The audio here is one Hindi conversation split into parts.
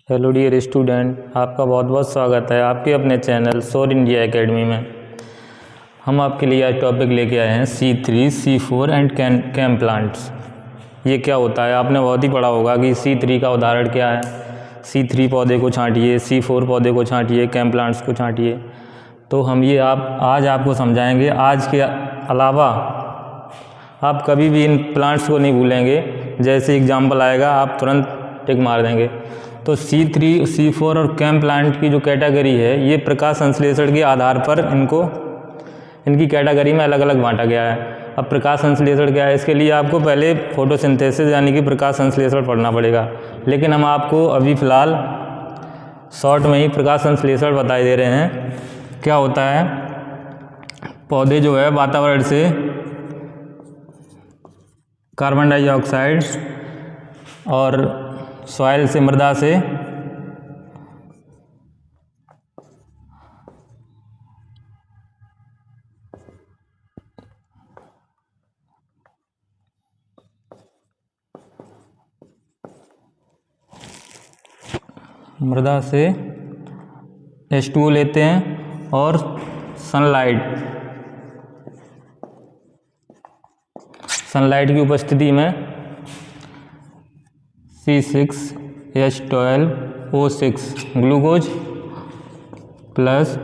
हेलो डियर स्टूडेंट, आपका बहुत बहुत स्वागत है आपके अपने चैनल सौर इंडिया एकेडमी में। हम आपके लिए आज टॉपिक लेके आए हैं C3, C4 and cam plants. ये क्या होता है आपने बहुत ही पढ़ा होगा कि C3 का उदाहरण क्या है। C3 पौधे को छांटिए, C4 पौधे को छांटिए, कैम प्लांट्स को छांटिए। तो हम ये आज आपको समझाएंगे। आज के अलावा आप कभी भी इन प्लांट्स को नहीं भूलेंगे। जैसे एग्जाम्पल आएगा आप तुरंत टिक मार देंगे। तो C3, C4 और कैम प्लांट की जो कैटेगरी है, ये प्रकाश संश्लेषण के आधार पर इनकी कैटेगरी में अलग अलग बांटा गया है। अब प्रकाश संश्लेषण क्या है, इसके लिए आपको पहले फोटोसिंथेसिस यानी कि प्रकाश संश्लेषण पढ़ना पड़ेगा। लेकिन हम आपको अभी फ़िलहाल शॉर्ट में ही प्रकाश संश्लेषण बताई दे रहे हैं। क्या होता है, पौधे जो है वातावरण से कार्बन डाइऑक्साइड और सॉइल से, मृदा से H2O लेते हैं और सनलाइट की उपस्थिति में C6H12O6 glucose plus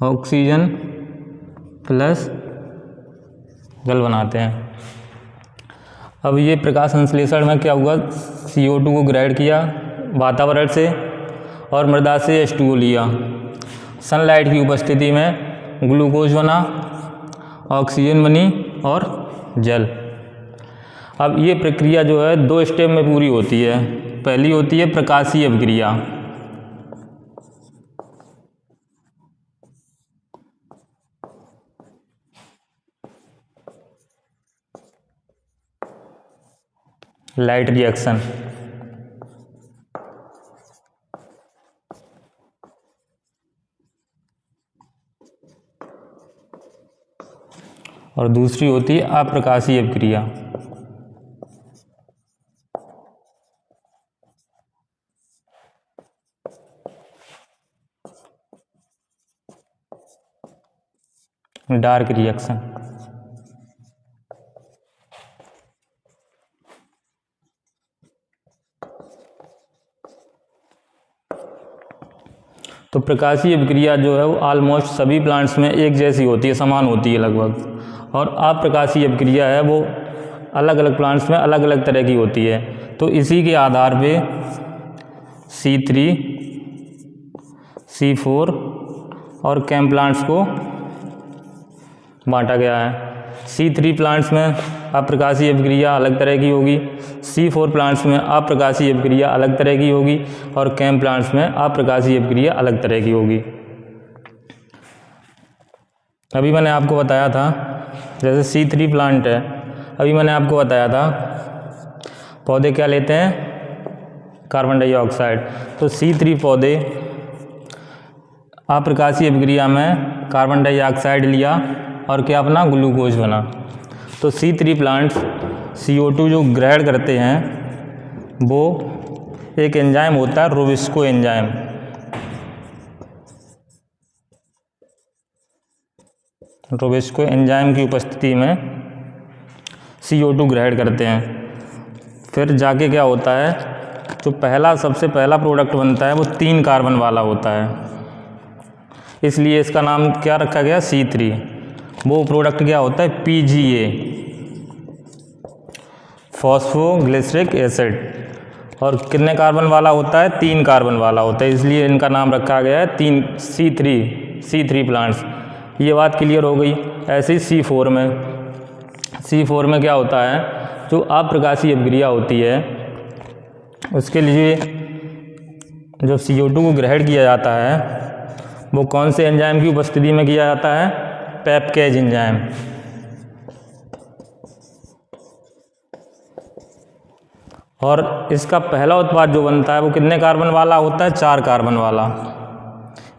oxygen plus जल बनाते हैं। अब ये प्रकाश संश्लेषण में क्या हुआ, CO2 को ग्रहण किया वातावरण से और मृदा से H2O लिया। सनलाइट की उपस्थिति में ग्लूकोज बना, ऑक्सीजन बनी और जल। अब ये प्रक्रिया जो है 2 स्टेप में पूरी होती है। पहली होती है प्रकाशीय अभिक्रिया। Light reaction. और दूसरी होती है अप्रकाशीय अभिक्रिया। Dark reaction. तो प्रकाशीय अभिक्रिया जो है वो ऑलमोस्ट सभी प्लांट्स में एक जैसी होती है, समान होती है लगभग। और अप्रकाशीय अभिक्रिया है वो अलग अलग प्लांट्स में अलग अलग तरह की होती है। तो इसी के आधार पे C3, C4 और कैम प्लांट्स को बांटा गया है। C3 प्लांट्स में अप्रकाशीय अभिक्रिया अलग तरह की होगी, C4 प्लांट्स में अप्रकाशीय अभिक्रिया अलग तरह की होगी और कैम प्लांट्स में अप्रकाशीय अभिक्रिया अलग तरह की होगी। अभी मैंने आपको बताया था, जैसे C3 प्लांट है, अभी मैंने आपको बताया था पौधे क्या लेते हैं, कार्बन डाइऑक्साइड। तो C3 पौधे अप्रकाशीय अभिक्रिया में कार्बन डाइऑक्साइड लिया और क्या अपना ग्लूकोज बना। तो C3 प्लांट्स CO2 जो ग्रहण करते हैं वो एक एंजाइम होता है, रोबिस्को एंजाइम। रोबिस्को एंजाइम की उपस्थिति में CO2 ग्रहण करते हैं। फिर जाके क्या होता है, जो सबसे पहला प्रोडक्ट बनता है वो 3 कार्बन वाला होता है, इसलिए इसका नाम क्या रखा गया, C3। वो प्रोडक्ट क्या होता है, PGA, फॉस्फोग्लिसरिक एसिड। और कितने कार्बन वाला होता है, 3 कार्बन वाला होता है, इसलिए इनका नाम रखा गया है C3 प्लांट्स। ये बात क्लियर हो गई। ऐसे ही C4 में क्या होता है, जो अप्रकाशीय अभिक्रिया होती है उसके लिए जो CO2 को ग्रहण किया जाता है वो कौन से एंजाइम की उपस्थिति में किया जाता है, पेप्केज एंजाइम। और इसका पहला उत्पाद जो बनता है वो कितने कार्बन वाला होता है, 4 कार्बन वाला,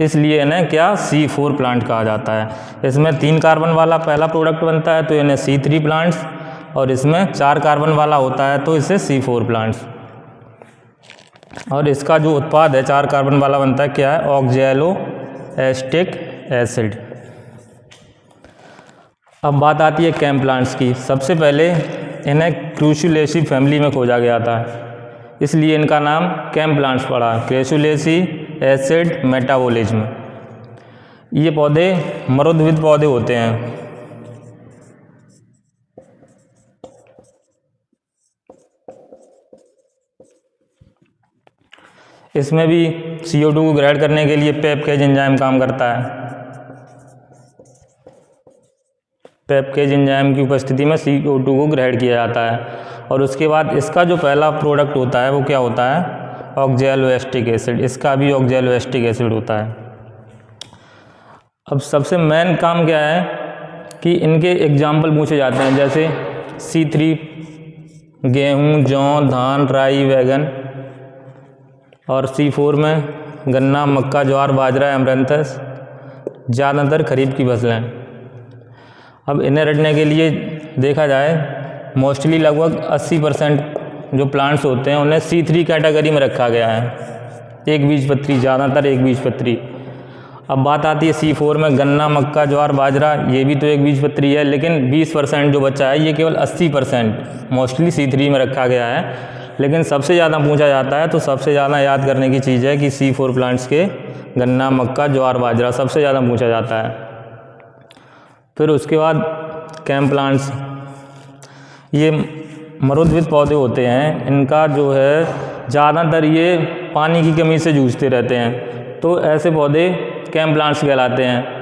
इसलिए इन्हें क्या, C4 प्लांट कहा जाता है। इसमें 3 कार्बन वाला पहला प्रोडक्ट बनता है तो इन्हें C3 प्लांट्स, और इसमें 4 कार्बन वाला होता है तो इसे C4 प्लांट्स। और इसका जो उत्पाद है 4 कार्बन वाला बनता है, क्या है? ऑक्ज़ैलोएसिटिक एसिड। अब बात आती है कैम प्लांट्स की। सबसे पहले इन्हें क्रूसुलेसी फैमिली में खोजा गया था, इसलिए इनका नाम कैम प्लांट्स पड़ा, क्रूसुलेसी एसिड मेटाबॉलिज्म। ये पौधे मरुद्भिद पौधे होते हैं। इसमें भी CO2 को ग्रेड करने के लिए पेपकेज एंजाइम काम करता है। पेपकेज एंजाइम की उपस्थिति में CO2 को ग्रेड किया जाता है और उसके बाद इसका जो पहला प्रोडक्ट होता है वो क्या होता है? ऑक्ज़ैलोएसिटिक एसिड। इसका भी ऑक्ज़ैलोएसिटिक एसिड होता है। अब सबसे मेन काम क्या है कि इनके एग्जाम्पल पूछे जाते हैं, जैसे C3 गेहूँ, जौ, धान, राई, बैगन, और C4 में गन्ना, मक्का, ज्वार, बाजरा, एमरैंथस, ज़्यादातर खरीफ की फसलें। अब इन्हें रखने के लिए देखा जाए मोस्टली लगभग 80% जो प्लांट्स होते हैं उन्हें C3 कैटेगरी में रखा गया है, एक बीजपत्री, ज़्यादातर एक बीजपत्री। अब बात आती है C4 में गन्ना, मक्का, ज्वार, बाजरा, ये भी तो एक बीजपत्री है, लेकिन 20% जो बचा है ये केवल 80% मोस्टली C3 में रखा गया है। लेकिन सबसे ज़्यादा पूछा जाता है तो सबसे ज़्यादा याद करने की चीज़ है कि C4 प्लांट्स के गन्ना, मक्का, ज्वार, बाजरा सबसे ज़्यादा पूछा जाता है। फिर उसके बाद कैम प्लांट्स, ये मरुद्भिद पौधे होते हैं। इनका जो है ज़्यादातर ये पानी की कमी से जूझते रहते हैं, तो ऐसे पौधे कैम प्लांट्स कहलाते हैं।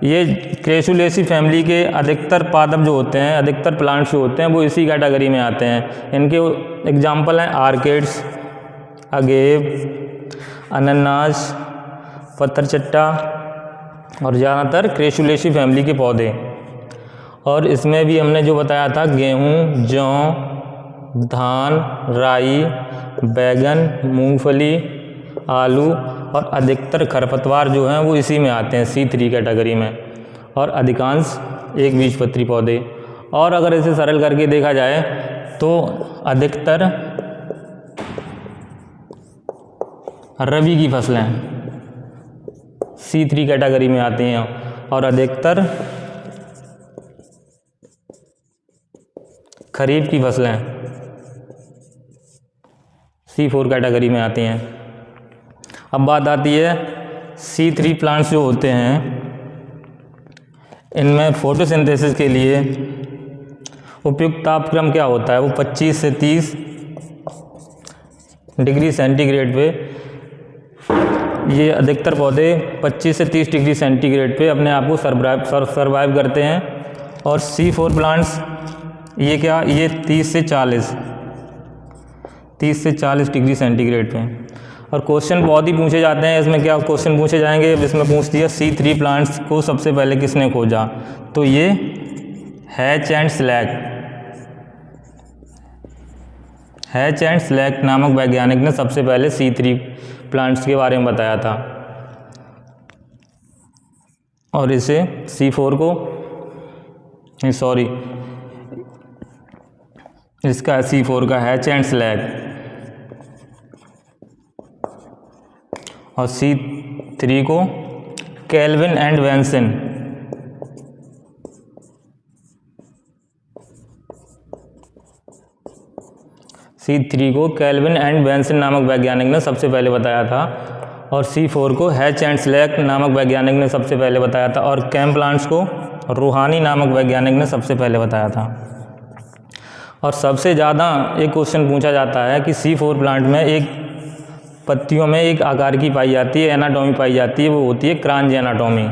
ये क्रूसुलेसी फैमिली के अधिकतर पादप जो होते हैं, अधिकतर प्लांट्स जो होते हैं वो इसी कैटेगरी में आते हैं। इनके एग्जाम्पल हैं आर्किड्स, अगेव, अनन्नास, पत्थरचट्टा और ज़्यादातर क्रूसुलेसी फैमिली के पौधे। और इसमें भी हमने जो बताया था गेहूँ, जौ, धान, राई, बैगन, मूंगफली, आलू और अधिकतर खरपतवार जो हैं वो इसी में आते हैं, C3 कैटेगरी में, और अधिकांश एक बीजपत्री पौधे। और अगर इसे सरल करके देखा जाए तो अधिकतर रबी की फसलें C3 कैटेगरी में आती हैं और अधिकतर खरीफ की फसलें C4 कैटेगरी में आती हैं। अब बात आती है C3 प्लांट्स जो होते हैं इनमें फोटोसिंथेसिस के लिए उपयुक्त तापक्रम क्या होता है? वो 25 से 30 डिग्री सेंटीग्रेड पे, ये अधिकतर पौधे 25 से 30 डिग्री सेंटीग्रेड पे अपने आप को सर्वाइव करते हैं। और C4 प्लांट्स ये क्या, ये 30 से 40 डिग्री सेंटीग्रेड पे। और क्वेश्चन बहुत ही पूछे जाते हैं इसमें। क्या क्वेश्चन पूछे जाएंगे? इसमें पूछ दिया C3 प्लांट्स को सबसे पहले किसने खोजा, तो ये हैच एंड स्लैक नामक वैज्ञानिक ने सबसे पहले C3 प्लांट्स के बारे में बताया था। और इसे C4 को इसका C4 का हैच एंड स्लैक, और C3 को केल्विन एंड वेंसन, C3 को केल्विन एंड वेंसन नामक वैज्ञानिक ने सबसे पहले बताया था। और C4 को हैच एंड स्लैक नामक वैज्ञानिक ने सबसे पहले बताया था। और कैम प्लांट्स को रूहानी नामक वैज्ञानिक ने सबसे पहले बताया था। और सबसे ज़्यादा एक क्वेश्चन पूछा जाता है कि C4 प्लांट में एक पत्तियों में एक आकार की पाई जाती है, एनाटॉमी पाई जाती है, वो होती है क्रांज एनाटॉमी।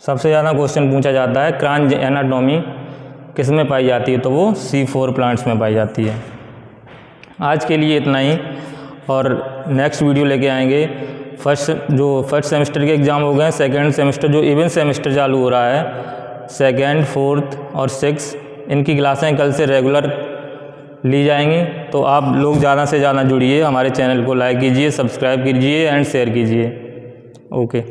सबसे ज़्यादा क्वेश्चन पूछा जाता है क्रांज एनाटॉमी किस में पाई जाती है, तो वो C4 प्लांट्स में पाई जाती है। आज के लिए इतना ही, और नेक्स्ट वीडियो लेके आएंगे फर्स्ट सेमेस्टर के एग्ज़ाम हो गए, सेकेंड सेमेस्टर जो इवेंट सेमेस्टर चालू हो रहा है, सेकेंड, फोर्थ और सिक्स, इनकी क्लासें कल से रेगुलर ली जाएंगी। तो आप लोग ज़्यादा से ज़्यादा जुड़िए, हमारे चैनल को लाइक कीजिए, सब्सक्राइब कीजिए एंड शेयर कीजिए। ओके।